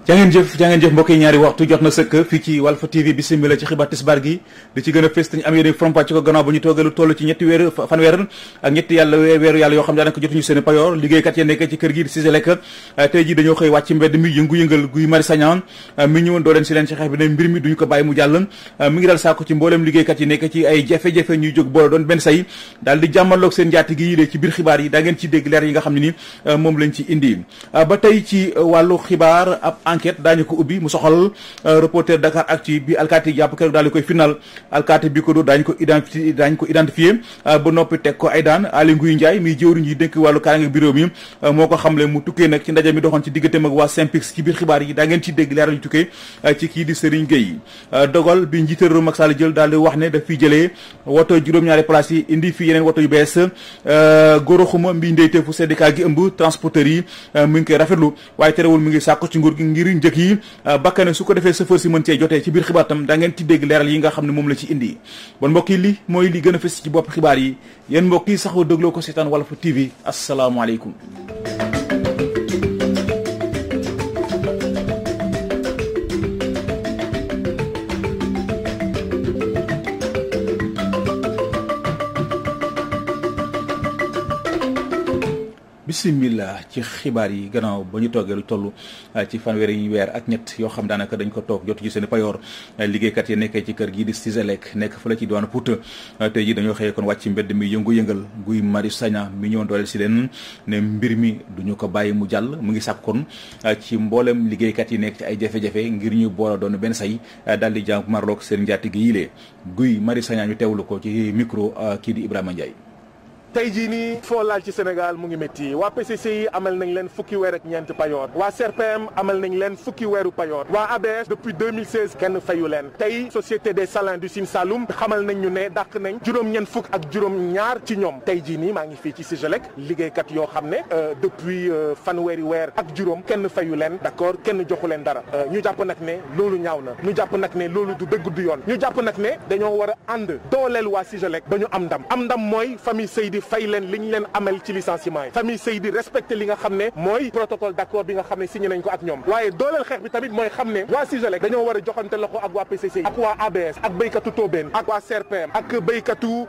jangeen jëf mbokk yi ñaari waxtu jot na sëkk fii ci Walf TV bisimila ci xibaar tisbaar gi di ci gën a fës ñu am yéene faram-fàcce ko gannaaw ba ñu toogalu toll ci ñetti weer fanweer ak ñetti weeru yàlla yoo xam ne daanaka jotuñu seen payoor liggéeykat ya nekk ci kër gi di Siselec tey ji dañoo xëy wàcc mbedd mi yëngu-yëngal Guy Marius Sagna mi ñëwoon doo leen si leen ci xeex bi ne mbir mi duñu ko bàyyi mu jàll mi ngi dal saako ci mbooleem liggéeykat yi nekk ci ay jafe-jafe ñuy jóg boole doon benn say daal di jàmmaloog seen njaati gi yi ci biir xibaar yi daa ngeen ci dégg leer yi nga xam ne ni moom lañ ci indi ba tey ci wàllu xibaar ab enquête daañu ko ubbi mu soxal reporter Dakar Actu bi alkaati jàpp keroog daal di koy final alkaati bi ko dóor daañu ko identifié ba noppi teg ko ay daan Aly Ngouille Ndiaye mi jëwriñ yi dénk wàllu kaaraange bi réew mi moo ko xamle mu tukkee nag ci ndaje mi doxoon ci digganteem ak waa Synpics ci biir xibaar yi daa ngeen ci dégg leeral yu tukkee ci kii di Serigne Gueye dogal bi njiital réew Macky Sall jël daal di wax ne daf fiy jëlee woto juróom-ñaari place yi indi fi yeneen woto yu bees góoroxuma mbi ndeyteefu syndicat gi ëmb transporteurs yi mi ngi koy rafetlu waaye terewul mi ngi sàkku ci nguur gi ngir njëkk yi bakkane su ko defee chauffeur si mën cee jotee ci biir xibaar tam da ngeen ci dégg leeral yi nga xam ne moom la ci indi bon mbokk yi li mooy li gën a fës ci bopp xibaar yi yéen mbokk yi saxoo dégloo ko seetaan Walf TV asalaamaaleykum. bismillah ci xibaar yi gannaaw ba ñu toogee lu toll ci fanweeri weer ak ñett yoo xam daanaka dañ ko toog jotu ci seen payoor liggéeykat yi nekkee ci kër gii di Siselec nekk fële ci diwaanu Pout tey ji dañoo xëyee kon wàcc mbedd mi yëngu-yëngal Guy Marius Sagna mi ñëwoon dooleel si leen ne mbir mi duñu ko bàyyi mu jàll mu ngi sàkk kon ci mboolem liggéeykat yi nekk ci ay jafe-jafe ngir ñu boole doon benn say daal di jàmmarloog seen njaati gi yilee Guy Marius Sagna ñu teewlu ko ci micro kii di Ibrahima Ndiaye. tey jii nii foo laal ci Sénégal mu ngi métti waa PCC yi amal nañ leen fukki weer ak ñeent payoor waa CRPM amal nañ leen fukki weeru payoor waa ABS depuis 2016 kenn fayu leen tey Société des Salins du Sine Saloum xamal nañ ñu ne dàq nañ juróom-ñeent fukk ak juróom-ñaar ci ñoom tey jii nii maa ngi fii ci Siselec liggéeykat yoo xam ne depuis fanweeri weer ak juróom kenn fayu leen d'accord kenn joxu leen dara ñu jàpp nag ne loolu ñaaw na ñu jàpp nag ne loolu du dëgg du yoon ñu jàpp nag ne dañoo war a ànd dooleel waa Siselec ba ñu am ndam mooy famille Seydi fay leen li ñu leen amal ci licenciement yi famille Seydi respecté li nga xam ne mooy protocole d'accord bi nga xam ne signé nañ ko ak ñoom waaye dooleel xeex bi tamit mooy xam ne waa Siselec dañoo war a joxante loxo ak waa PCC ak waa ABS ak béykatu Tobène ak waa CRPM ak béykatu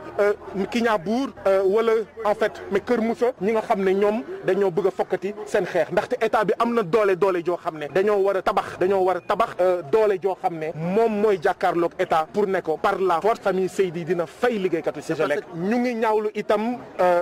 Kignanbour wala en fait mais Kër Moussa ñi nga xam ne ñoom dañoo bëgg a fokkati seen xeex ndaxte état bi am na doole joo xam ne dañoo war a tabax doole joo xam ne moom mooy jàkkaarloog état pour ne ko par la force famille Seydi dina fay liggéeykatu Siselec ñu ngi ñaawlu itam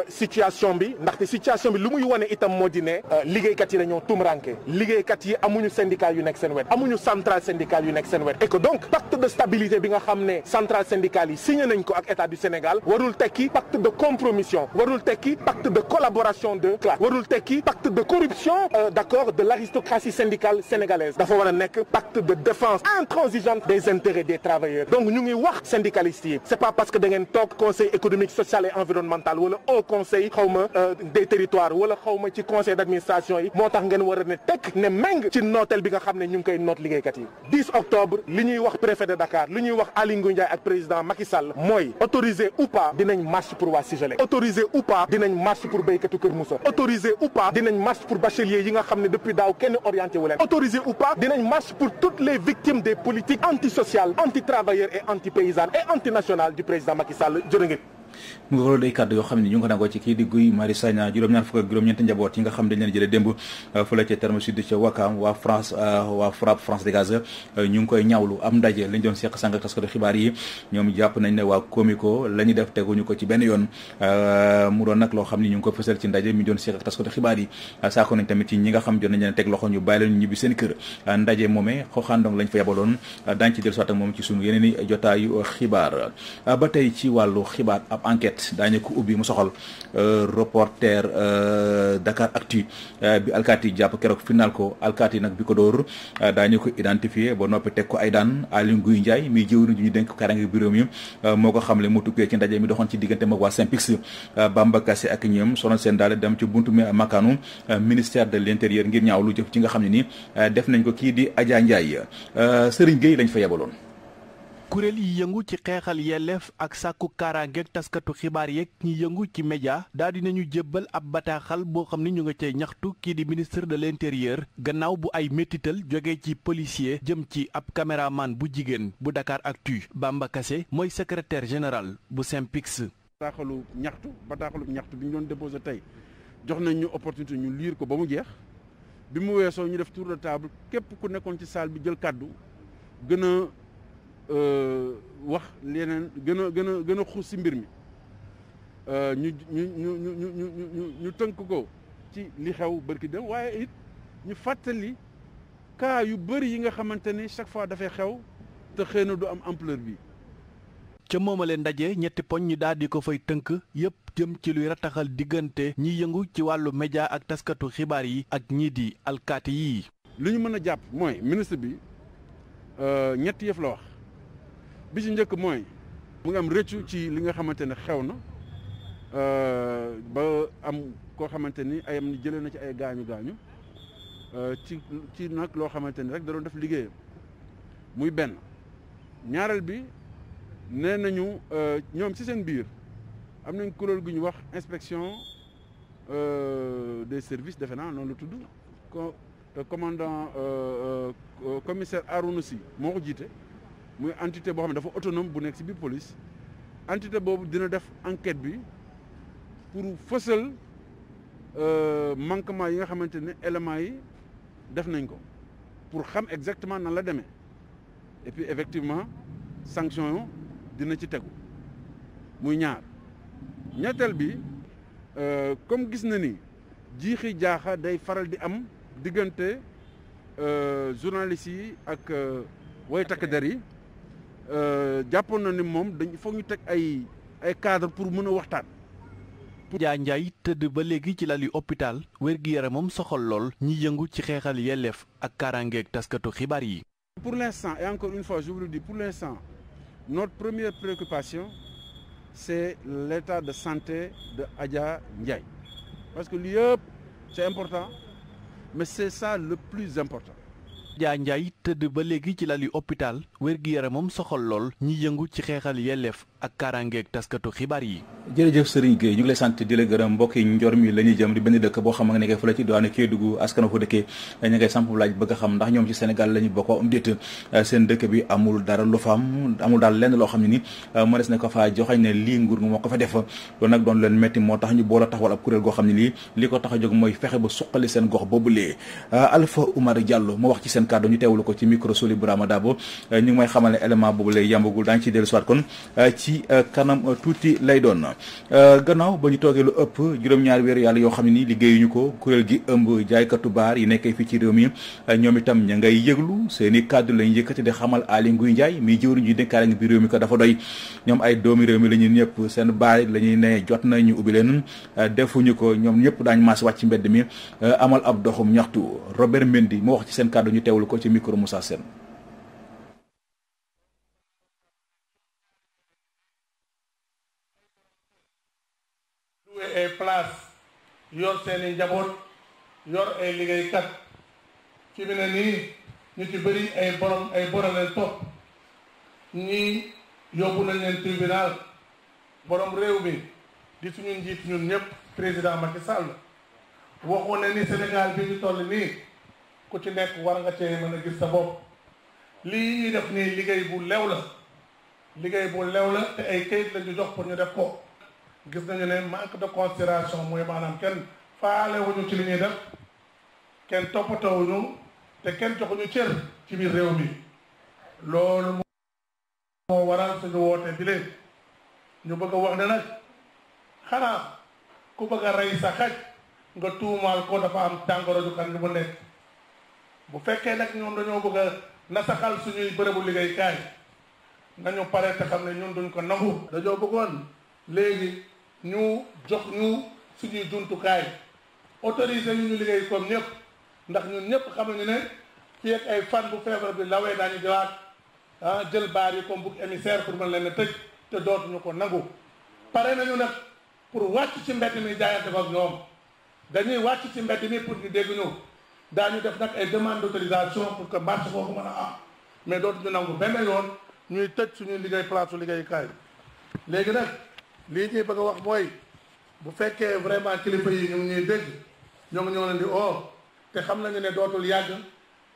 situation bi ndaxte situation bi lu muy wane itam moo di ne liggéeykat yi dañoo tumranke liggéeykat yi amuñu syndicat yu nekk seen wet amuñu centrale syndicale yu nekk seen wet et que donc pacte de stabilité bi nga xam ne centrale syndicale yi signé nañ ko ak état du Sénégal warul tekki pacte de compromission warul tekki pacte de collaboration de classe warul tekki pacte de corruption d'accord de l'aristocratie syndicale sénégalaise dafa war a nekk pacte de défense intransigeante des intérêts des travailleurs donc ñu ngi wax syndicalistes yi c'est pas parce que da ngeen toog conseil économique social et environnemental wala au conseil xawma des territoires wala xawma ci conseil d'administration yi moo tax ngeen war a ne tekk ne méng ci nooteel bi nga xam ne ñu ngi koy noot liggéeykat yi 10 octobre li ñuy wax préfet de Dakar li ñuy wax Aly Ngouille Ndiaye ak président Macky Sall mooy autorisé ou pas dinañ marche pour waa Siselec autorisé ou pas dinañ marche pour béykatu Kër Moussa autorisé ou pas dinañ marche pour bacheliers yi nga xam ne depuis daaw kenn orienté wu leen autorisé ou pas dinañ marche pour toutes les victimes des politiques antisociales anti-travailleurs et anti-paysannes et antinationales du président Macky Sall jërë ngeen mu ngi loolu day kàddu yoo xam ne ñu ngi ko nangoo ci kii di Guy Marius Sagna juróom-ñaar fukk ak juróom-ñeenti njaboot yi nga xam dañ leen jëlee démb fële ca terme sud ca Wakam waa FRAPP France Dégage ñu ngi koy ñaawlu am ndaje lañ doon seq sànq taskatu xibaar yi ñoom jàpp nañ ne waa Comico la ñu def teguñu ko ci benn yoon mu doon nag loo xam ni ñu ngi ko fësal ci ndaje mi doon seq ak taskatu xibaar yi saako nañ tamit ci ñi nga xam jot nañ leen teg loxo ñu bàyyi leen ñibbi seen kër ndaje moomee xooxaandong lañ fa yabaloon daañ ci dellusiwaat ak moom ci sunu yeneen i jotaayu xibaar ba tey ci wàllu xibaar enquête daañu ko ubbi mu soxal reporter Dakar Actu bi alkaati jàpp keroog final ko alkaati nag bi ko dóor daañu ko identifié ba noppi teg ko ay daan Aly Ngouille Ndiaye mi jëwriñ ñu dénk kaaraange bureau mi moo ko xamle mu tukkee ci ndaje mi doxoon ci diggante mag waa Synpics Bamba Kassé ak ñoom sonoon seen daal dem ci buntu mi makaanu ministère de l'intérieur ngir ñaaw lu jëf ci nga xam ne ni def nañ ko kii di Adja Ndiaye Serigne Gueye lañ fa yebaloon kuréel yi yëngu ci xeexal yelleef ak sàkku kaaraangeeg taskatu xibaar yeeg ñi yëngu ci média daal di nañu jébbal ab bataaxal boo xam ni ñu nga cay ñaxtu kii di ministre de l'intérieur gannaaw bu ay métital jógee ci policier jëm ci ab caméraman bu jigéen bu Dakaractu. Bamba Kassé mooy secrétaire général bu SYNPICS. bataaxalu ñaxtu bi ñu doon déposé tey jox nañ ñu opportunité ñu lire ko ba mu jeex bi mu weesoo ñu def tour de table képp ku nekkoon ci salle bi jël kàddu gën a wax leneen gën a xuus si mbir mi ñu tënk ko ci li xew bërki dem waaye it ñu fàttali cas yu bëri yi nga xamante ni chaque fois dafay xew te xëy na du am ampleur bi. ca moomale ndaje ñetti poñ ñu daal di ko fay tënk yépp jëm ci luy rataxal diggante ñi yëngu ci wàllu média ak taskatu xibaar yi ak ñii di alkaati yi. li ñu mën a jàpp mooy ministre bi ñetti yëf la wax bi ci njëkk mooy mu ngi am rëccu ci li nga xamante ne xew na ba am koo xamante ni ayam ni jëlee na ci ay gaañu ci nag loo xamante ni rek da doon def liggéeyam muy benn. ñaareel bi nee nañu ñoom ci seen biir am nañ kuréel gu ñu wax inspection des services defe naa noonu la tudd commandant commissaire Arouna Sy moo ko jiite muy entité boo xam ne dafa autonome bu nekk ci biir police entité boobu dina def enquête bi pour fësal manquement yi nga xamante ne éléments yi def nañ ko pour xam exactement nan la demee et puis effectivement sanction dina ci tegu muy ñaar ñetteel bi comme gis na ni jiixi jaaxa day faral di am diggante journalistes yi ak way takk der yi jàppoon na ni moom dañ foog ñu teg ay cadre pour mën a waxtaan. Dia Ndiaye tëdd ba léegi ci lali hôpital wér-gi-yaramam soxal lool ñi yëngu ci xeexal yelleef ak kaaraangeeg taskatu xibaar yi. Pour l'instant et encore une fois je vous le dis pour l'instant notre première préoccupation c'est l'état de santé de Adja Ndiaye parce que li yëpp c'est important mais c'est ça le plus important. Dia Ndiaye tëdd ba léegi ci lali hôpital wér-gi-yaramam soxal lool ñi yëngu ci xeexal yelleef ak kaaraangeeg taskatu xibaar yi. jërëjëf Serigne Gueye ñu ngi lay sant di la gërëm mbokk yi njor mi la ñuy jëm di benn dëkk boo xam nga nekkee fële ci diwaanu Kédougou askan fa dëkkee ñu ngay samp laaj bëgg a xam ndax ñoom ci Sénégal la ñu bokk am déet seen dëkk bi amul dara lu fa am amul daal lenn loo xam ne ni mënees na ko fa joxañ ne lii nguur moo ko fa def loolu nag doon leen métti moo tax ñu boole taxawal ab kuréel goo xam ne li ko tax a jóg mooy fexe ba suqali seen gox boobulee Alpha Oumar Diallo moo wax ci seen kàddu ñu teewlu ko ci micro Soli Brahima Dabo ñu ngi may xamal ne élément boobulee yambagul daañu ci dellu soit kon ci kanam tuuti lay doon gannaaw ba ñu toogee lu ëpp juróom-ñaari weer yàlla yoo xam ne ni liggéeyuñu ko kuréel gi ëmb jaaykatu baar yi nekkee fii ci réew mi ñoom itam ña ngay yëglu seen i kàddu lañ yëkkati di xamal Aly Ngouille Ndiaye mi jëwriñ ji dénkaane bi réew mi ko dafa doy ñoom ay doomi réew mi la ñu ñëpp seen baar la ñuy ne jot nañu ubbi leen defuñu ko ñoom ñëpp daañu maas wàcc ci mbedd mi amal ab doxum ñaxtu Robert Mendy moo wax ci seen kàddu ñu teewlu ko ci micro Moussa Sène. ay place yor seeni njaboot yor ay liggéeykat fi mu ne nii ñu ci bëri ay borom leen topp ñii yóbbu nañ leen tribunal borom réew mi di suñu njiit ñun ñëpp président Macky Sall waxoon na ni Sénégal bi ñu toll nii ku ci nekk war nga cee mën a gis sa bopp lii ñuy def nii liggéey bu lew la te ay kayit la ñu jox pour ñu def ko. gis nañu ne manque de considération mooy maanaam kenn faalewuñu ci li ñuy def kenn toppatawuñu te kenn joxuñu cër ci biir réew mi loolu moo waral suñu woote bi leen ñu bëgg a wax ne nag xanaa ku bëgg a rey sa xaj nga tuumaal ko dafa am tàngoro ju kan lu mu nekk bu fekkee nag ñoom dañoo bëgg a nasaxal suñuy bërëbu liggéeykaay nañu pare te xam ne ñun duñ ko nangu dañoo bëggoon léegi ñu jox ñu suñuy jumtukaay autorisé ñu liggéey comme ñëpp ndax ñun ñëpp xam nañu ne fii ak ay fan bu feebar bi lawee daañu jëlaat jël baar yi comme bouc émissaire pour mën leen a tëj te dootuñu ko nangu. pare nañu nag pour wàcc ci mbedd mi jaayante ak ñoom dañuy wàcc ci mbedd mi pour ñu dégg ñu daañu def nag ay demande d'autorisation pour que marché boobu mën a am mais dootuñu nangu benn yoon ñuy tëj suñuy liggéey place su liggéeyukaay léegi nag lii ñuy bëgg a wax mooy bu fekkee vraiment kilifa yi ñu ngi ñuy dégg ñoo ngi leen di te xam nañu ne dootul yàgg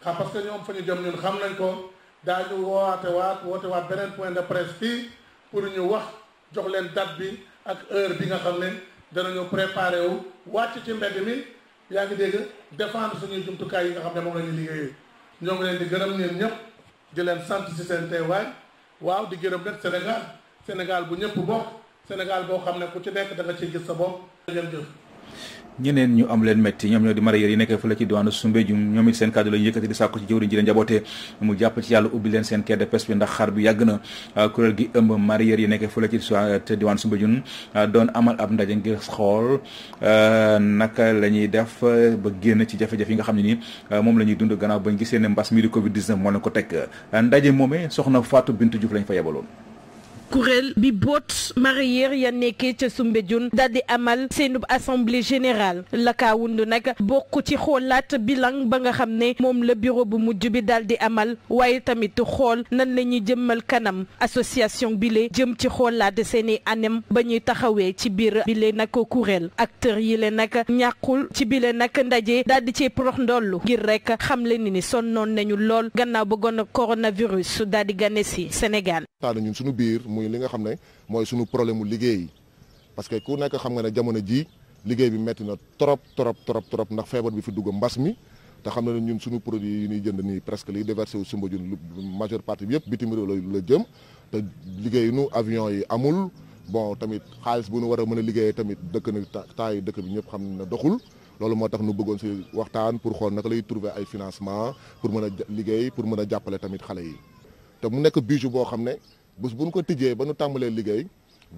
parce que ñoom fa ñu jëm ñun xam nañ ko daañu woote waat beneen point de presse fii pour ñu wax jox leen date bi ak heure bi nga xam ne danañu préparé wu wàcc ci mbedd mi yaa ngi dégg défendre suñuy jumtukaay yi nga xam ne moom la ñu liggéeyee ñoo ngi leen di gërëm ñeen ñëpp di leen sant ci seen teewaay waaw di gërëm nag Sénégal bu ñëpp bokk Sénégal boo xam ne ku ci nekk da nga ciy gis sa bopp jërëjëf. ñeneen ñu am leen métti ñoom ñoo di mareyeur yi nekkee fële ci diwaanu Soumbédioune ñoom it seen kàddu la ñu yëkkati di sàkku ci jëwriñ ji leen njabootee mu jàpp ci yàlla ubbi leen seen quai de pêche bi ndax xar bi yàgg na kuréel gi ëmb mareyeur yi nekkee fële ci diwaanu Soumbédioune doon amal ab ndaje ngir xool naka la ñuy def ba génn ci jafe-jafe yi nga xam ne ni moom la ñuy dund gannaaw bañ gisee ne mbas mi di Covid 19 moo leen ko teg ndaje moomee soxna Fatou Bintou Diouf lañ fa yebaloon. kuréel bi boot mareyeur ya nekkee ca Soumbédioune daal di amal seenub assemblée générale la kaa wundu nag bokk ci xoolaat bilan ba nga xam ne moom la bureau bu mujj bi daal di amal waaye tamit xool nan la ñuy jëmmal kanam association bile jëm ci xoolaat seeni anam ba ñuy taxawee ci biir bile nag kuréel acteurs yi le nag ñàkkul ci bile nag ndaje daal di cee prox ndollu ngir rek xam le ni sonnoon nañu lool gannaaw bëggoon coronavirus daal di gane si Sénégal. ñun suñu biir muy li nga xam ne mooy suñu problème mu liggéey parce que ku nekk xam nga ne jamono ji liggéey bi metti na trop ndax feebar bi fi dugg mbas mi te xam na ne ñun suñu produit yi ñuy jënd nii presque liy déversé wu Soumbédioune majeure partie bi yëpp bitim réew la jëm te liggéey nu avion yi amul bon tamit xaalis bu nu war a mën a liggéeyee tamit dëkk na temps yi dëkk bi ñëpp xam ne doxul loolu moo tax nu bëggoon si waxtaan pour xool naka lay trouver ay financement pour mën a liggéey pour mën a jàppale tamit xale yi te mu nekk bijou boo xam ne bés bu ñu ko tijjee ba nu tàmbalee liggéey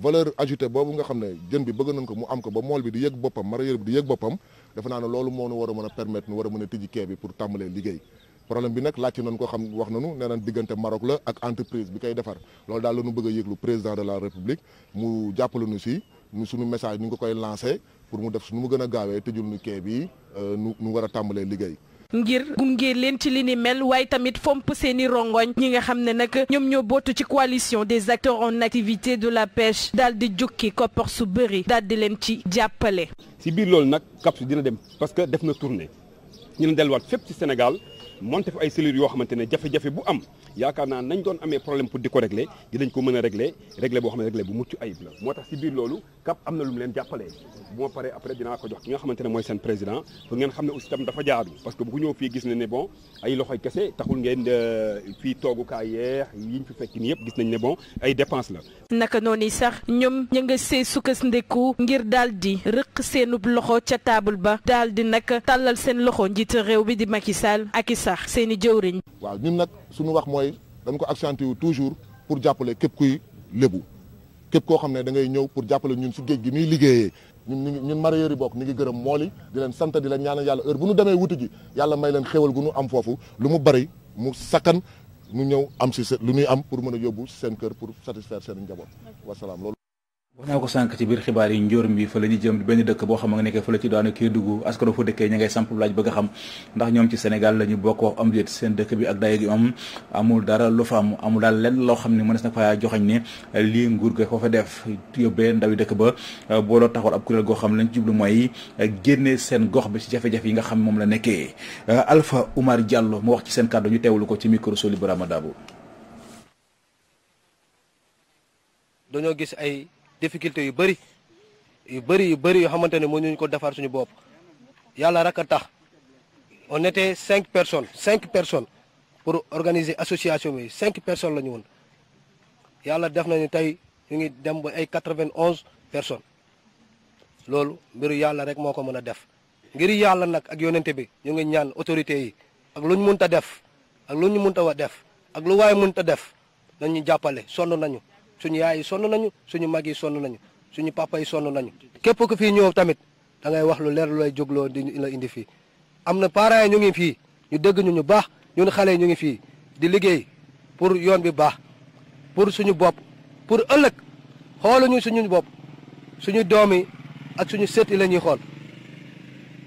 valeur ajoutée boobu nga xam ne jën bi bëgg nañ ko mu am ko ba mool bi di yëg boppam mareyeur bi di yëg boppam defe naa ne loolu moo nu war a mën a permettre nu war a mën a tijji quai bi pour tàmbalee liggéey problème bi nag laajte nañ ko xam wax nañu nee nañ diggante Maroc la ak entreprise bi koy defar loolu daal la ñu bëgg a yëglu président de la république mu jàppale nu si ñu suñu message ñu ngi ko koy lancé pour mu def nu mu gën a gaawee tëjul nu quai bi nu war a tàmbalee liggéey ngir gunge leen ci li ni mel waaye tamit fomp seeni rongoñ ñi nga xam ne nag ñoom ñoo bootu ci coalition des acteurs en activité de la pêche daal di jukki koppar su bëri daal di leen ci jàppale. si biir loolu nag CAPS dina dem parce que def na tournée ñu ne delluwaat fépp ci Sénégal monté fa ay cellules yoo xamante ne jafe-jafe bu am yaakaar naa nañ doon amee problème pour di ko régler dinañ ko mën a régler boo xam ne régler bu mucc ayib la moo tax si biir loolu CAP am na lu mu leen jàppalee bu ma paree après dinaa ko jox ki nga xamante ne mooy seen président pour ngeen xam ne aussi tam dafa jaadu parce que bu ko ñëw fii gis na ne bon ay loxoy kese taxul ngeen fii toogukaay yeex yiñ fi fekk ni yëpp gis nañ ne bon ay dépense la. naka noonu sax ñoom ña nga see sukkandiku ngir daal di rëq seenub loxo ca table ba daal di nag tàllal seen loxo njiitu réew bi di Macky Sall ak sax seeni jëwriñ. waaw ñun nag suñu wax mooy dañ ko accentuer wu toujours pour jàppale képp kuy lébu képp koo xam ne da ngay ñëw pour jàppale ñun si géej gi ñuy liggéeyee ñun mareyeur yi bokk ñu ngi gërëm mool yi di leen sant di leen ñaanal yàlla heure bu ñu demee wuti ji yàlla may leen xéwal gu ñu am foofu lu mu bari mu sakkan ñu ñëw am si lu ñuy am pour mën a yóbbu seen kër pour satisfaire seen njaboot wasalaam loolu. wax naa ko sànq ci biir xibaar yi njóor mi fa la ñu jëm benn dëkk boo xam nga nekkee fa la ci daanu Kédougou askan fa dëkkee ña ngay samp laaj bëgg a xam ndax ñoom ci Sénégal la ñu bokk wax am déet seen dëkk bi ak daye gi am amul dara lu fa am amul daal lenn loo xam ne mënees na fa joxañ ne lii nguur ga ko fa def yóbbee ndawi dëkk ba booloo taxawal ab kuréel goo xam lañ jublu mooy génne seen gox bi ci jafe-jafe yi nga xam moom la nekkee Alpha Oumar Diallo mu wax ci seen kàddu ñu teewlu ko ci micro Soli Brahma Dabo. dañoo gis ay difficulté yu bëri yoo xamante ne moo ñu ko defar suñu bopp yàlla rek a tax on était 5 personnes pour organiser association bi 5 personnes la ñu woon yàlla def nañu tey ñu ngi dem ba ay 91 personnes loolu mbiru yàlla rek moo ko mën a def ngir yàlla nag ak yonente bi ñu ngi ñaan autorités yi ak lu ñu mënta def ak lu ñu mënta wa def ak lu waaye mënta def nañu jàppale sonn nañu suñu yaay yi sonn nañu suñu mag yi sonn nañu suñu papa yi sonn nañu képp ku fii ñëw tamit da ngay wax lu leer lu lay jógloo di la indi fii am na parents yi ñu ngi fii ñu dégg ñu baax ñun xale yi ñu ngi fii di liggéey pour yoon bi baax pour suñu bopp pour ëllëg xooluñu suñu bopp suñu doom yi ak suñu sët yi la ñuy xool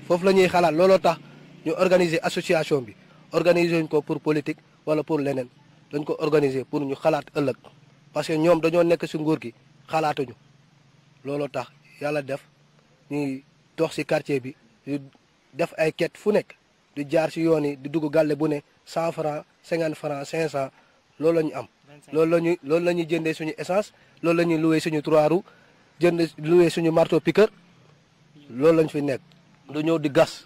foofu la ñuy xalaat looloo tax ñu organiser association bi organiser ñu ko pour politique wala pour leneen dañ ko organiser pour ñu xalaat ëllëg parce que ñoom dañoo nekk ci nguur gi xalaatuñu looloo tax yàlla def ñuy dox ci quartier bi di def ay quête fu nekk di jaar ci yoon yi di dugg gàlle bu ne 100 francs 50 francs 500 loolu la ñu am. loolu la ñuy jëndee suñu essence loolu la ñuy loué suñu 3 roues jënd loué suñu marteau piqueur loolu lañ fi nekk. du ñëw di gas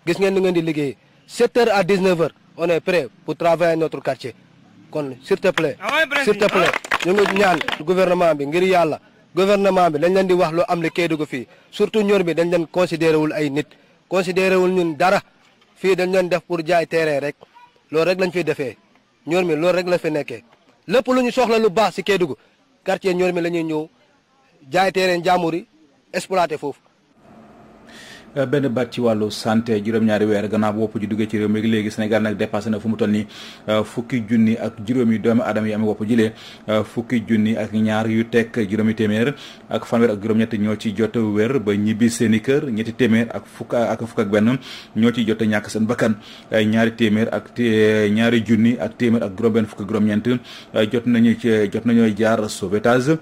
gis ngeen ni ngeen di liggéey 7h à 19h on est prêt pour travailler notre quartier kon s'il te plaît ñu ngi ñaan gouvernement bi ngir yàlla gouvernement bi dañ leen di wax lu am li Kédougou fii surtout ñor bi dañ leen considéré wul ay nit considéré wul ñun dara fii dañ leen def pour jaay terrain rek loolu rek lañ fiy defee ñor mi loolu rek la fi nekkee lépp lu ñu soxla lu baax si Kédougou quartier ñor mi la ñuy ñëw jaay terrain jàmbur yi exploité foofu. benn baat ci wàllu santé juróom-ñaari weer gannaaw bu wopp ji duggee ci réew mi léegi Sénégal nag dépassé na fu mu toll nii fukki junni ak juróomi doomu aadama yi amee wopp jilee fukki junni ak ñaar yu tekk juróomi téeméer ak fanweer ak juróom-ñett ñoo ci jot wér ba ñibbi seen i kër ñetti téeméer ak fukk ak benn ñoo ci jot ñàkk seen bakkan ñaari téeméer ak ñaari junni ak téeméer ak juróom-benn fukk ak juróom-ñeent jot nañoo jaar sauvetage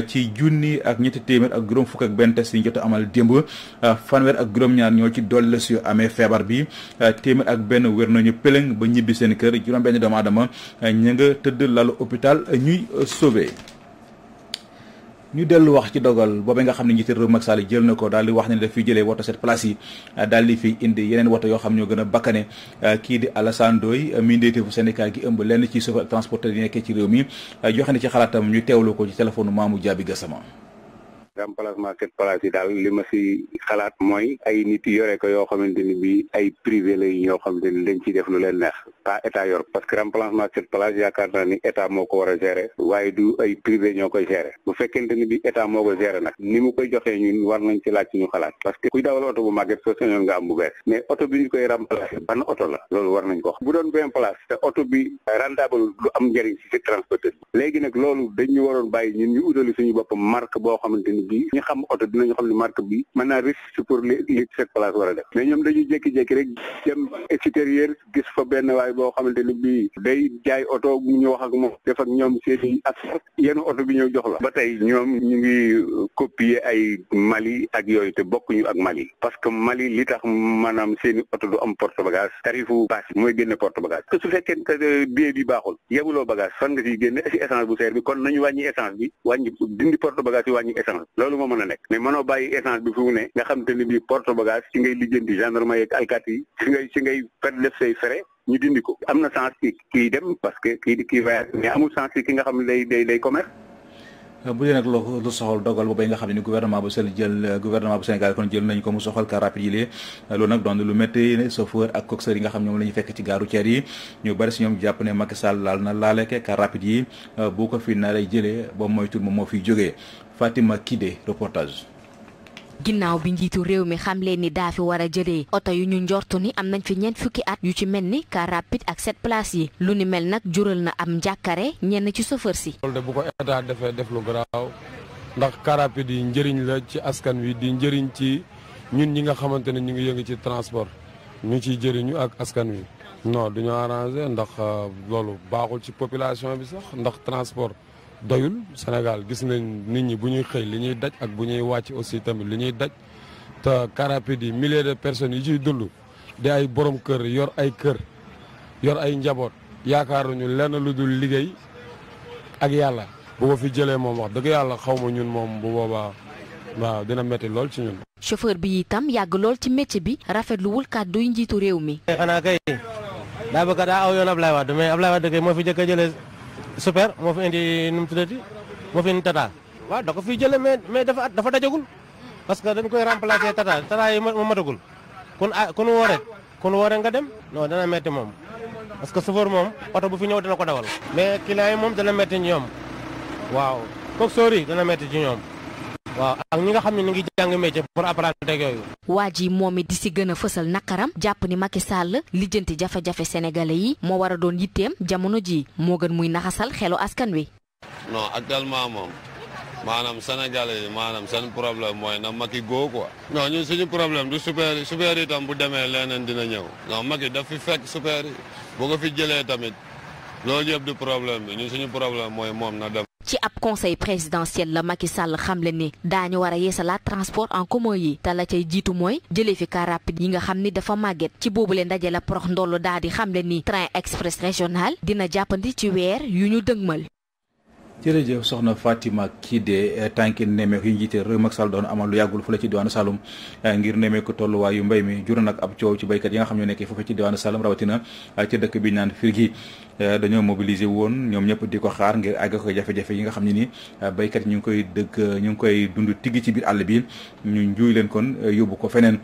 ci junni ak ñetti téeméer ak juróom fukk ak benn test yi jot amal démb fanweer ak juróom-ñaar ñoo ci dolli si amee feebar bi téeméer ak benn wér nañu pëlëng ba ñibbi seen kër juróom-benn doomu aadama ñu nga tëdd lalu hôpital ñuy sauvé. ñu dellu wax ci dogal boobee nga xam ne njiitu réew Macky Sall jël na ko daal di wax ne daf fiy jëlee woto cette place yi daal di fiy indi yeneen woto yoo xam ñoo gën a bakkane kii di Alassane Ndoye mi ndeeteefu syndicat gi ëmb lenn ci chauffeur ak transporteur yi nekkee ci réew mi joxe ne ci xalaatam ñu teewlu ko ci téléphone Mamou Diaby Gassama. remplacement cette place yi daal li ma si xalaat mooy ay nit yore ko yoo xamante ni bi ay privé la yi ñoo xamante ni dañ ciy def lu leen neex pas état yor parce que remplacement cette place yaakaar naa ni état moo ko war a gérer waaye du ay privé ñoo koy gérer bu fekkente ni bi état moo ko gérer nag ni mu koy joxee ñun war nañ ci laaj ci ñu xalaat parce que kuy dawal oto bu màgget soo sañoon nga am bu bees mais oto bi ñu koy remplacer ban oto la loolu war nañ ko wax bu doon 20 place te oto bi rentable lu am njëriñ si transporteur bi léegi nag loolu dañ ñu waroon bàyyi ñun ñu utali suñu boppam marque boo xamante ni bi ñu xam oto dinañu xam ne marque bi mën naa risque pour li cette place war a def mais ñoom dañuy jékki-jékki rek dem extérieur gis fa benn waay boo xamante ni bii day jaay oto ñu wax ak moom def ak ñoom seeni affaire yenn oto bi ñëw jox la ba tey ñoom ñu ngi copier ay Mali ak yooyu te bokkuñu ak Mali parce que Mali li tax maanaam seeni oto du am porte bagage tarifu pass bi mooy génne porte bagage te su fekkee que billet bi baaxul yebuloo bagage fan nga ciy génne si essence bu seer bi kon nañu wàññi essence bi dindi porte bagage yi wàññi essence loolu moo mën a nekk mais mënoo bàyyi essence bi fu mu ne nga xam te ni bii porte bagage ci ngay lijjanti gendarmerie ak alkaati yi ci ngay def say frais ñu dindi ko am na sens kii dem parce que kii voyage mais amul sens ki nga xam ne day commerce. bu dee nag lu soxal dogal boobu nga xam ne ni gouvernement bu Sénégal kon jël nañ ko mu soxal car rapide yi lee loolu nag doon lu métti chauffeur ak coxeur yi nga xam ñoom la ñu fekk ci gaaru ceer yi ñu bari si ñoom jàpp ne Macky Sall laaleke car rapide yi bu ko fi naree jëlee ba moytul moom moo fiy jógee Fatima Kidé reportage. ginnaaw bi njiitu réew mi xam leen ni daa fi war a jëlee oto yu ñu njortu ni am nañ fi ñeent fukki at yu ci mel ni car rapide ak 7 places yi lu ni mel nag jural na am njàkkare ñenn ci chauffeur si. loolu de bu ko état defee def lu garaaw ndax car rapide yi njëriñ la ci askan wi di njëriñ ci ñun ñi nga xamante ne ñu ngi yëngu ci transport ñu ciy jëriñu ak askan wi. non du ñu arrangé ndax loolu baaxul ci population bi sax ndax transport. doyul Sénégal gis nañ nit ñi bu ñuy xëy li ñuy daj ak bu ñuy wàcc aussi tamit li ñuy daj te car rapide yi milliers de personnes yi ciy dund di ay borom kër yor ay kër yor ay njaboot yaakaaruñu lenn lu dul liggéey ak yàlla bu ko fi jëlee moom wax dëgg yàlla xaw ma ñun moom bu boobaa waaw dina metti lool ci ñun. chauffeur bi itam yàgg lool ci métier bi rafetluwul kàddu yu njiitu réew mi. xanaa kay daa bëgg daa aw yoon Ablaye Wade mais Ablaye Wade kay moo fi jëkk a jëlee super moo fi indi nu mu tuddati moo fi indi tata waaw da ko fiy jëlee mais dafa dajagul parce que dañ koy remplacer tata yi moo matagul kun woore nga dem non dana metti moom parce que chauffeur moom oto bu fi ñëw dina ko dawal mais client yi moom dana metti ci ñoom waaw coxeur yi dana metti ci ñoom waaw ak ñi nga xam ne ñu ngi jàng métier pour apprendre ak yooyu. waa ji moom it di si gën a fësal nakaram jàpp ni Macky Sall lijjanti jafe-jafe sénégalais yi moo war a doon yitteem jamono ji moo gën muy naxasal xelu askan wi. non actuellement moom maanaam sénégalais yi maanaam seen problème mooy na Macky góo quoi. non ñun suñu problème du super itam bu demee leneen dina ñëw non Macky daf fi fekk super yi bu ko fi jëlee tamit loolu yëpp du problème bi ñun suñu problème mooy moom na dem. ci ab conseil présidentiel la Macky Sall xamle ni daañu war a yeesalaat transport en commun yi te la cay jiitu mooy jëlee fi car rapide yi nga xam ni dafa màgget ci boobule ndaje la porox ndollu daal di xamle ni train express régional dina jàppandi ci weer yu ñu dëgmal. jërëjëf soxna Fatima Kidé tànki nemmeeku yi njiite réew Macky Sall doon amal lu yàggul fële ci diwaanu Saloum ngir nemmeeku tolluwaayu mbéy mi jur nag ab coow ci béykat yi nga xam ñoo nekkee foofu ci diwaanu Saloum rawatina ci dëkk bi naan Firgi dañoo mobiliser woon ñoom ñëpp di ko xaar ngir àgg ko jafe-jafe yi nga xam ne ni béykat yi ñu ngi koy dund tiggi ci biir àll bi ñu njuuy leen kon yóbbu ko feneen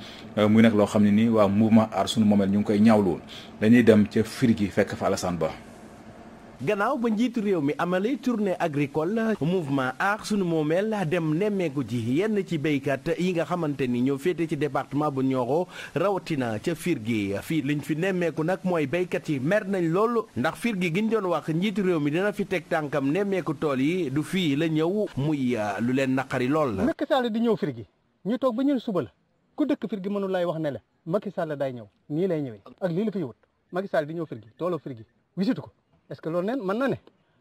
muy nag loo xam ne ni waa mouvement Aar Sunu Moomeel ñu ngi koy ñaawlu dañuy dem ca Firgi fekk fa Alassane Ba. gannaaw ba njiitu réew mi amale tournée agricole mouvement Aar Sunu Moomeel dem nemmeeku ji yenn ci béykat yi nga xamante ni ñoo féete ci département bu Nioro rawatina ca Firgi fii liñ fi nemmeeku nag mooy béykat yi mer nañ loolu ndax Firgi gi ñu doon wax njiitu réew mi dina fi teg tànkam nemmeeku tool yi du fii la ñëw muy lu leen naqari lool la. Macky Sall di ñëw Firgi ñu toog ba ñu suba la ku dëkk Firgi mënu lay wax ne la Macky Sall day ñëw nii lay ñëwee ak lii la fi wut Macky Sall di ñëw Firgi tooloo Firgi wisitu ko. est-ce que loolu nen mën na ne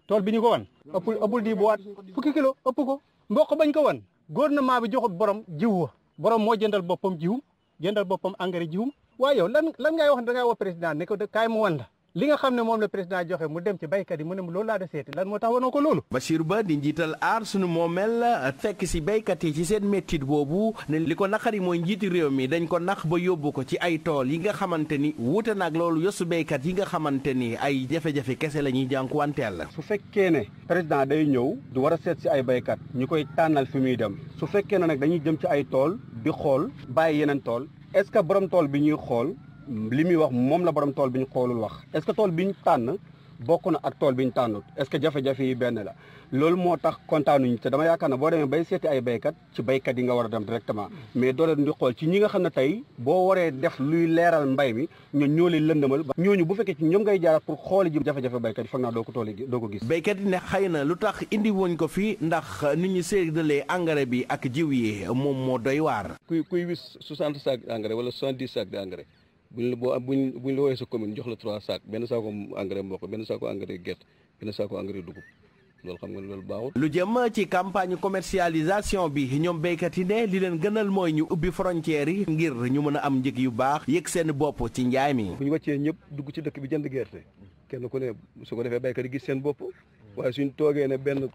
tool bi ñu ko wan ëppul di bu waat fukki kilo ëpp ko mboq bañ ko wan gouvernement bi joxut borom jiw wa borom moo jëndal boppam jiw jëndal boppam engrais jiwum waaye yow lan ngay wax ne da ngay woo président ne ko kaay mu wan la li nga xam ne moom la président joxe mu dem ci baykat yi mu ne loolu laa de seeti lan moo tax wanoo ko loolu. Bachir Ba di njiital Aar Sunu Moomeel fekk si baykat yi ci seen méttit boobu ne li ko naqari mooy njiiti réew mi dañ ko nax ba yóbbu ko ci ay tool yi nga xamante ni wuute nag loolu yosu baykat yi nga xamante ni ay jafe-jafe kese la ñuy jànkuwanteel. su fekkee ne président day ñëw du war a seet si ay baykat ñu koy tànnal fi muy dem su fekkee ne nag dañuy jëm ci ay tool di xool bàyyi yeneen tool est-ce que borom tool bi ñuy xool. li muy wax moom la borom tool bi ñu xoolul wax est-ce que tool bi ñu tànn bokk na ak tool bi ñu tànnut est-ce que jafe-jafe yi benn la loolu moo tax kontaanuñu te dama yaakaar ne boo demee bay seeti ay béykat ci béykat yi nga war a dem directement mais doo leen di xool ci ñi nga xam ne tey boo waree def luy leeral mbay mi ñoo leen lëndëmal ñooñu bu fekkee ci ñoom ngay jaarat pour xooli ji jafe-jafe béykat yi foog naa doo ko gis béykat yi ne xëy na lu tax indi woñ ko fii ndax nit ñi séddalee engrais bi ak jiw yi moom moo doy waar. kuy wis 60 sacs engrais wala 70 sacs d'engrais buñ la woowee sa commune jox la 3 sacs benn saako engrais mboq benn saako engrais gerte benn saako engrais dugub loolu xam nga loolu baaxul. lu jëm ci campagne commercialisation bi ñoom béykat yi ne li leen gënal mooy ñu ubbi frontières yi ngir ñu mën a am njëg yu baax yëg seen bopp ci njaay mi. bu ñu wàccee ñëpp dugg ci dëkk bi jënd gerte kenn ku ne su ko defee béykat yi gis seen bopp waaye suñ toogee ne benn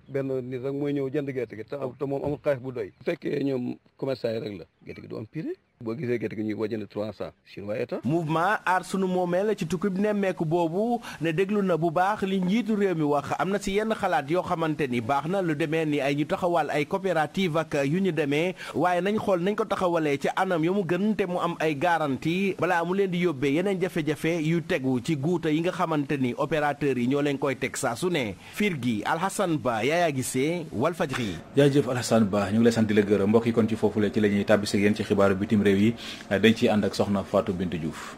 nit rek mooy ñëw jënd gerte gi te moom amul xaalis bu doy. bu fekkee ñoom commerçant yi rek la gerte gi du am prix boo gisee gerte gi ñuy ko jënd 300 chinois état. mouvement Aar Sunu Moomeel ci tukkib nemmeeku boobu ne déglu na bu baax li njiitu réew mi wax am na si yenn xalaat yoo xamante ni baax na lu demee ni ay ñu taxawal ay coopérative ak yu ñu demee waaye nañ xool nañ ko taxawalee ci anam yu mu gën te mu am ay garantie balaa mu leen di yóbbee yeneen jafe-jafe yu tegu ci guuta yi nga xamante ni opérateurs yi ñoo leen koy teg saa su ne Firgi Alhassane Ba Yaya Gissé Walfadjri. jaajëf Alhassane Ba ñu ngi lay sant di la gërëm mbokk yi kon ci foofu la ci la ñuy tàbbisi yéen ci xibaaru bitim réew yi dañ ciy ànd ak soxna Fatou Bintou Diouf.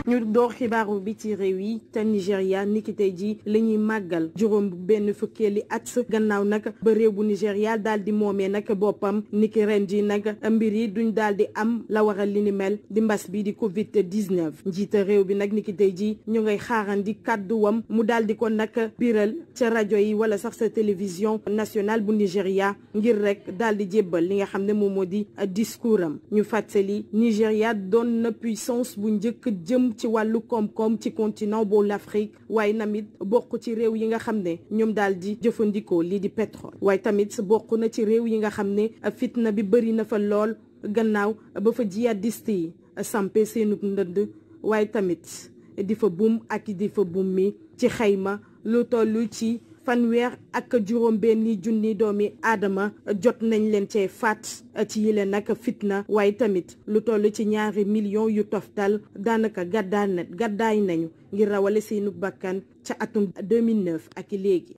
ñu door xibaaru bi ci réew yi te Nigéria niki tey ji la ñuy màggal juróom benn fukkeeli at gannaaw nag ba réew bu Nigéria daal di moomee nag boppam niki ren ji nag mbir yi duñ daal di am la waral li ni mel di mbas bi di Covid 19 njiita réew bi nag niki tey ji ñu ngay xaarandi kàdduwam mu daal di ko nag biral ca rajo yi wala sax sa télévision nationale bu Nigéria ngir rek daal di jébbal li nga xam ne moom moo di discours am ñu fàttali Nigéria doon na puissance bu njëkk jëm ci wàllu koom-koom ci continent bu l'Afrique waaye tamit bokk ci réew yi nga xam ne ñoom daal di jëfandikoo lii di pétrole waaye tamit bokk na ci réew yi nga xam ne fitna bi bëri na fa lool gannaaw ba fa jihadiste yi sampe seenu ndënd waaye tamit di fa buum ak di fa buum mi ci xayma lu toll ci fanweer ak juróom benni junni doomi aadama jot nañ leen cee faat ci yile nag fitna waaye tamit lu toll ci 2 millions yu toftal daanaka gàddaay nañu ngir rawale seenu bakkan ca atum 2009 ak léegi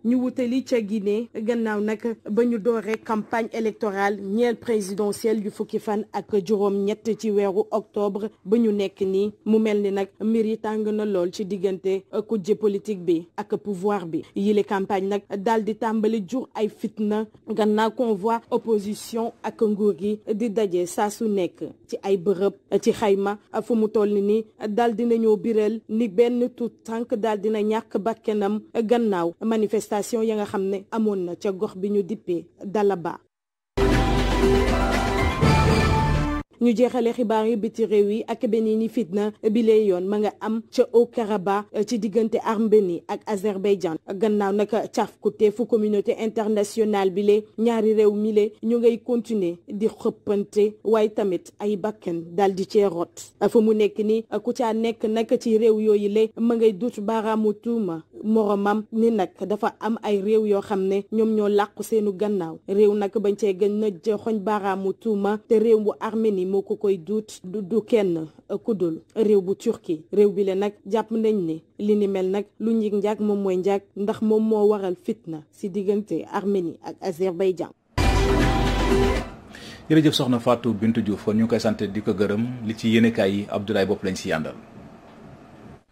ñu wutali ca Guinée gannaaw nag ba ñu dooree campagne électorale ñeel présidentielle yu fukki fan ak juróom-ñett ci weeru octobre ba ñu nekk nii mu mel ni nag mbir yi tàng na lool ci diggante kujje politique bi ak pouvoir bi yile campagne nag daal di tàmbali jur ay fitna gannaaw convoi opposition ak nguur gi di daje saa su nekk ci ay bërëb ci xayma fu mu toll ni daal dinañoo biral ni benn tout tànk daal dina ñàkk bakkenam gannaaw manifestation ya nga xam ne amoon na ca gox bi ñu dippee Dalaba. ñu jeexale xibaar yi biti réew yi ak beneen fitna bi lay yoon ma nga am ca Haut-Karabakh ci diggante Arménie ak Azerbaïdjan gannaaw nag cafkute fu communauté internationale bi lee ñaari réew mi lee ñu ngay continuer di xëppante waaye tamit ay bakken daal di cee rot fu mu nekk ni ku caa nekk nag ci réew yooyu lee ma ngay dut baaraamu tuuma moromam ni nag dafa am ay réew yoo xam ne ñoom ñoo làqu seenu gannaaw réew nag bañ cee gën na joxoñ baaraamu tuuma te réew bu Arménie moo ko koy duut du kenn kudul réew bu Turquie réew bi le nag jàpp nañ ne li ni mel nag lu njig njaag moom mooy njaag ndax moom moo waral fitna ci diggante Arménie ak Azerbaïdjan. jërëjëf soxna Fatou Bintou Diouf kon ñu ngi koy sant di ko gërëm li ci yéenekaay yi Abdoulaye Bopp lañ ci yàndal.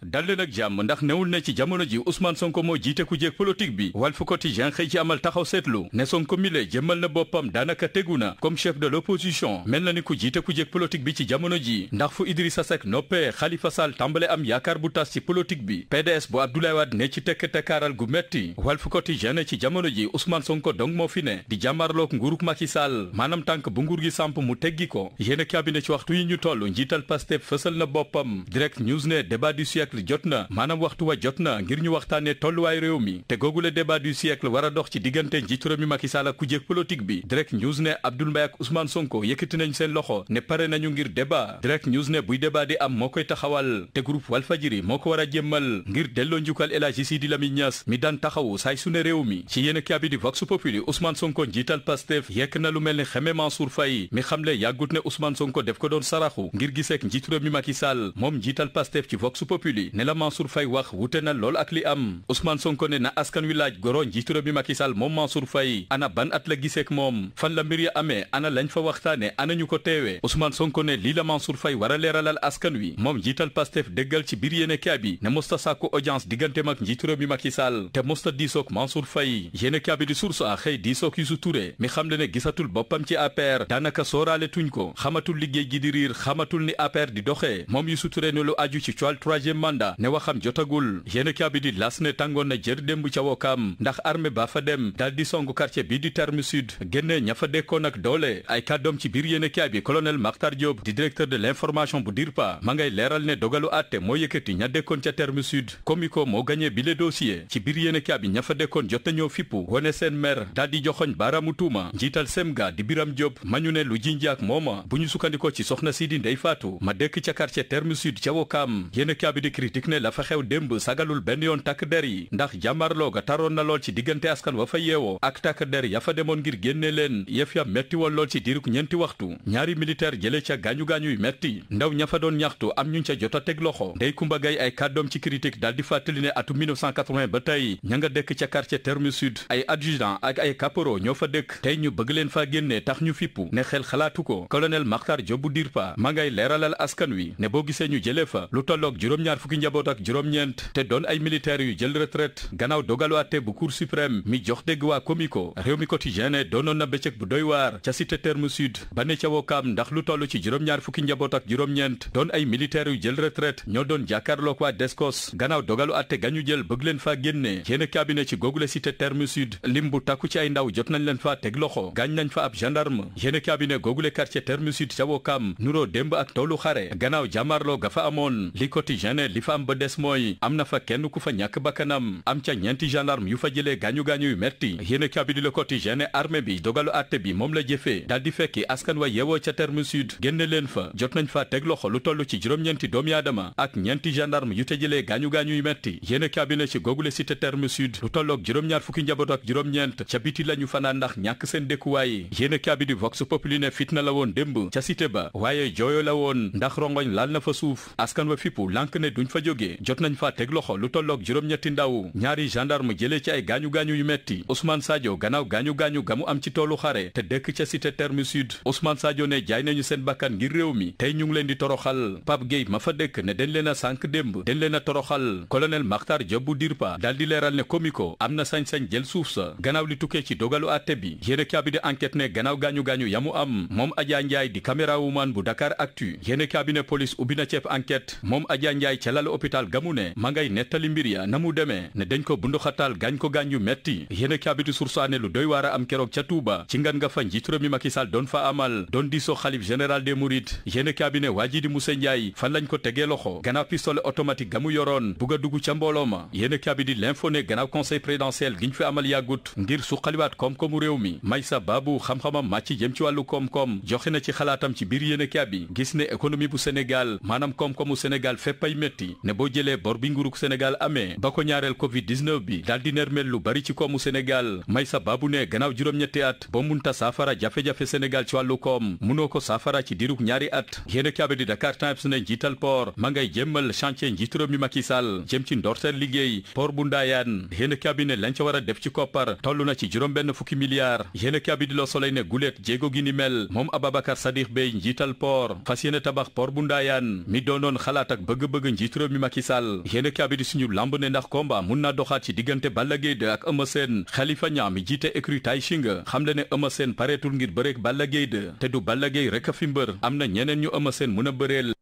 dal leen ak jàmm ndax newul ne ci jamono ji Ousmane Sonko moo jiite ku jéeg politique bi Walf Quotidien xëy ci amal taxaw seetlu ne Sonko mile jëmmal na boppam daanaka tegu na comme chef de l'opposition mel na ni ku jiite ku jéeg politique bi ci jamono ji ndax fu Idrissa Seck noppee Khalifa Sall tàmbale am yaakaar bu tas ci politique bi PDS bu Abdoulaye Wade ne ci tekk-tekkaaral gu metti Walf Quotidien ne ci jamono ji Ousmane Sonko dong moo fi ne di jàmmarloog nguuruk Macky Sall maanaam tànk bu nguur gi samp mu teggi ko yéene cabinet ci waxtu yi ñu toll njiital Pastef fësal na boppam Direct News ne débat du siècle jot na maanaam waxtu wa jot na ngir ñu waxtaanee tolluwaay réew mi te googule débat du siècle war a dox ci diggante njiitu réew mi Macky Sall ak ku jéeg politique bi Direct News ne Abdoul Mbaye ak Ousmane Sonko yëkkati nañ seen loxo ne pare nañu ngir débat Direct News ne buy débat di am moo koy taxawal te groupe Walfadjri moo ko war a jëmmal ngir delloo njukkal El Hadji Sidi Lamine Niass mi daan taxawu saay su ne réew mi ci yéen kaabi di Vox Populi Ousmane Sonko njiital Pastef yekk na lu mel ni xeme Mansour Faye mi xamle yàggut ne Ousmane Sonko def ko doon saraxu ngir giseek njiitu réew mi Macky Sall moom njiital Pastef ci Vox Populi ne la Mansour Faye wax wute na lool ak li am Ousmane Sonko ne na askan wi laaj goro njiitu réew mi Macky Sall moom Mansour Faye ana ban at la giseek moom fan la mbir ya amee ana lañ fa waxtaane ana ñu ko teewee Ousmane Sonko ne lii la Mansour Faye war a leeralal askan wi moom njiital Pastef déggal ci biir yéene kaabi ne mosta sàkku audience digganteem ak njiitu réew mi Macky Sall te mosta diisoog Mansour Faye yéene kaabi di source a xëy diisoog Youssou Touré mi xam le ne gisatul boppam ci APR daanaka sooraale tuñ ko xamatul liggéey gi di riir xamatul ni APR di doxee moom Youssou Touré ne lu aju ci coowal troisième mandat ne waxam jotagul yéen kaabi di las ne tàngoon na jër démb ca Wokam ndax armée ba fa dem daal di songu quartier bii di Terme Sud génne ña fa dekkoon ak doole ay kàddoom ci biir yéen kaabi colonel Makhtar Diop di directeur de l'information bu DIRPA ma ngay leeral ne dogalu àtte moo yëkkati ña dekkoon ca Terme Sud Comico moo gagné bile dossier ci biir yéen kaabi ña fa dekkoon jot nañoo fippu wone seen mer daal di joxoñ baaraamu tuuma njiital Semga di Biram Diop ma ñu ne lu jinjaak mooma bu ñu sukkandikoo ci soxna si di Ndey Faatu ma dekk ca quartier Terme Sud ca Wokam yéen kaabi di critique ne la fa xew démb sagalul benn yoon takk der yi ndax jàmmarloo ga taroon na lool ci diggante askan wa fa yeewoo ak takk der ya fa demoon ngir génne leen yëf ya metti woon lool ci diiruk ñeenti waxtu ñaari militaire jële ca gaañu-gaañu yu metti ndaw ña fa doon ñaxtu am ñu ca jot a teg loxo Ndey Kumba Gay ay kàddoom ci critique daal di fàttali ne atu 1980 ba tey ña nga dëkk ca quartier Terme Sud ay adjudant ak ay caporaux ñoo fa dëkk tey ñu bëgg leen faa génne tax ñu fippu ne xel xalaatu ko colonel Makhtar Diop bu DIRPA ma ngay leeralal askan wi ne boo gisee ñu jëlee fa lu tolloog juróom-ñaar fukki njaboot ak juróom-ñeent te doon ay militaires yu jël retraite gannaaw dogalu àtte bu cour suprême mi jox dégg waa Comico réew mi quotidien ne doonoon na bëccëg bu doy waar ca cité Terme Sud ba ne ca Wokam ndax lu toll ci juróom-ñaar fukki njaboot ak juróom-ñeent doon ay militaires yu jël retraite ñoo doon jàkkaarloog waa Descos gannaaw dogalu àtte gañu jël bëgg leen faa génne yéen cabinet ci googule cité Terme Sud lim bu takku ci ay ndaw jot nañ leen faa teg loxo gaañ nañ fa ab gendarme yéen cabinet googule quartier Terme Sud ca Wokam nuroo démb ak toolu xare gannaaw jàmmaarloo ga fa amoon li quotidien ne li fa am ba des mooy am na fa kenn ku fa ñàkk bakkanam am ca ñeenti gendarme yu fa jëlee gaañu-gaañu yu metti yéen cabinet le quotidien ne armée bi dogalu àtte bi moom la jëfee daal di fekki askan wa yeewoo ca Terme Sud génne leen fa jot nañ fa teg loxo lu toll ci juróom-ñeenti doomi aadama ak ñeenti gendarme yu te jëlee gaañu-gaañu yu metti yéen cabinet ci googule cité Terme Sud lu tolloog juróom-ñaar fukki njaboot ak juróom-ñeent ca biti lañu fanaan ndax ñàkk seen dëkkuwaay yéen cabinet Vox Populi ne fitna la woon démb ca cité ba waaye jooyo la woon ndax rongoñ laal na fa suuf askan wa fippu lànk ne duñ buñ fa jógee jot nañ fa teg loxo lu tolloog juróom-ñetti ndaw ñaari gendarme jëlee ci ay gaañu-gaañu yu metti Ousmane Sadio gannaaw gaañu-gaañu gamu am ci toolu xare te dëkk ca cité terme sud Ousmane Sadio ne jaay nañu seen bakkan ngir réew mi tey ñu ngi leen di toroxal Pape Gueye ma fa dëkk ne dañ leen a sànk démb dañ leen a toroxal colonel Makhtar Diop bu DIRPA daal di leeral ne Comico am na sañ-sañ jël suuf sa gannaaw li tukkee ci dogalu àtte bi yéene cabinet enquête ne gannaaw gaañu-gaañu yamu am moom Adja Ndiaye di caméra woman bu Dakar Actu yéene cabinet police ubbi na ceeb enquête moom Adja Ndiaye ca lal hôpital gamu ne ma ngay nettali mbir ya na mu demee ne dañ ko bunduxatal gaañ ko gaañ yu metti yéene cabinet sursaane lu doy waar a am keroog ca Touba ci ngan nga fa njiitu réew mi Macky Sall doon fa amal doon diisoo xalif général des Mourides yéene cabinet waa ji di Moussa Ndiaye fan lañ ko tegee loxo gannaaw pistolet automatique gamu yoroon bugg a dugg ca mbooloo ma yéene cabinet l'info ne gannaaw conseil présidentiel giñ fi amal yàggut ngir suqaliwaat koom-koomu réew mi Maysa Babu xam-xamam màcc jëm ci wàllu koom-koom joxe na ci xalaatam ci biir yéene cabinet gis ne économie bu Sénégal maanaam koom-koomu Sénégal fépp ay métti ne boo jëlee bor bi nguurug Sénégal amee ba ko ñaareel Covid-19 bi daal di nermel lu bari ci koomu Sénégal Maysa Babu ne gannaaw juróom-ñetti at boo munta saafara jafe-jafe Sénégal ci wàllu koom munoo ko saafara ci dirug ñaari at yéene cabinet di Dakar Times ne njiital port ma ngay jëmmal chantier njiitu réew mi Macky Sall jëm ci ndorteel liggéey port bu Ndayane yéene cabinet lañ ca war a def ci koppar toll na ci juróom-benn fukki milliards yéene cabinet Le Soleil ne guléet jéego gi ni mel moom Ababacar Sadikh Bey njiital port fas yéene tabax port bu Ndayane mi doonoon xalaat ak bëgg-bëgg njiitu réew mi Macky Sall yéene cabinet suñu lamb ne ndax combat mun naa doxaat ci diggante Balla Gaye 2 ak Eumeu Sène Khalifa Niang mi jiite écurie Tay Shinga xam le ne Eumeu Sène pareetul ngir bëreek Balla Gaye 2 te du Balla Gaye rek a fi mbër am na ñeneen ñu Eumeu Sène mun a bëreel.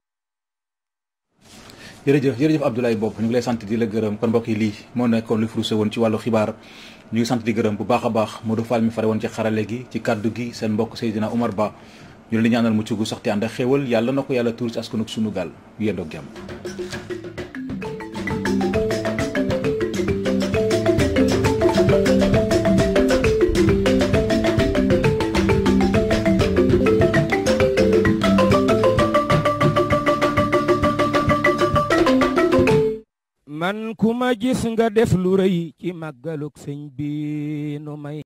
jërëjëf Abdoulaye Bopp ñu ngi lay sant di la gërëm kon mbokk yi lii moo nekkoon lu furuse woon ci wàllu xibaar ñu ngi sant di gërëm bu baax a baax Modou Fall mi fare woon ci xarale gi ci kaddu gi seen mbokk Seydina Oumar Ba ñu leen di ñaanal mucc gu sax te ànd ak xéewal yàlla na ko yàlla tuur ci askanug sunu gaal ñu yendoog jàmm. man ku ma gis nga def lu rëy ci màggaluk sëñ bi nu may